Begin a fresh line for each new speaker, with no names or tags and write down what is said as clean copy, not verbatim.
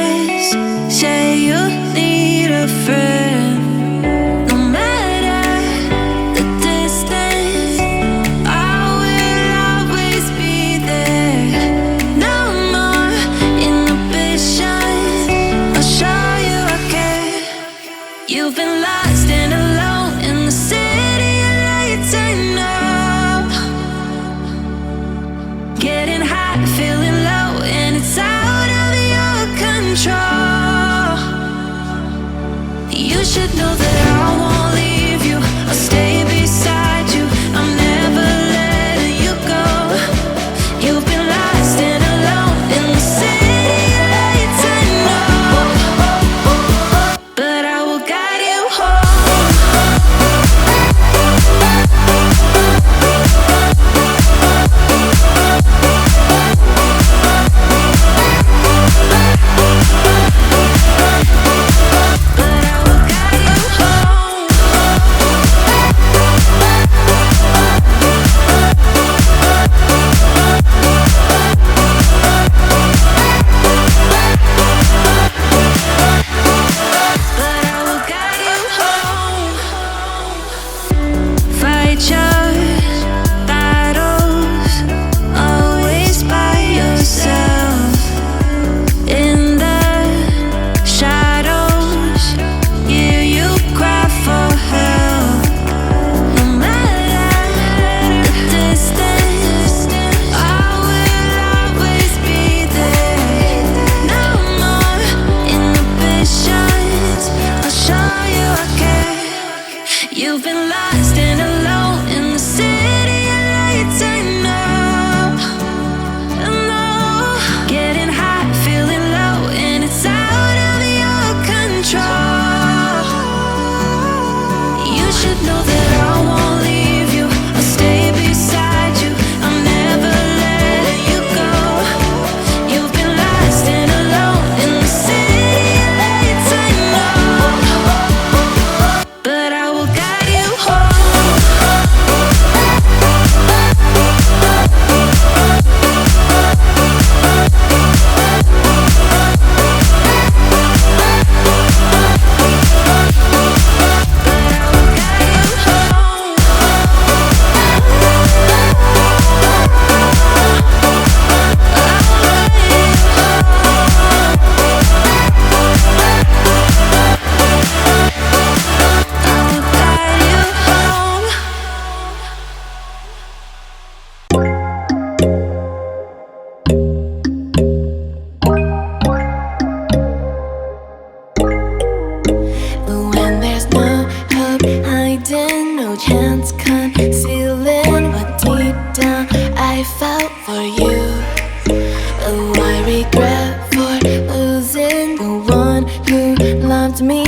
this. Say you need a friend. No matter the distance, I will always be there. No more inhibitions, I'll show you I care. You've been lost and alone in the city of lights, I know. Getting high, feeling low, and it's out of your control. You should know that I won't leave you. I'll stay beside you. I'm never letting you go. You've been lost and alone in the city of lights, I know. But I will guide you home. You've been lost and alone in the city of lights, I know. I know. Getting high, feeling low, and it's out of your control. You should know that I won't leave you. I'll stay beside you. I'm never letting you go. You've been lost and alone in the city of lights, I know. But I will guide you home. No chance concealing what deep down I felt for you. Oh, I regret for losing the one who loved me.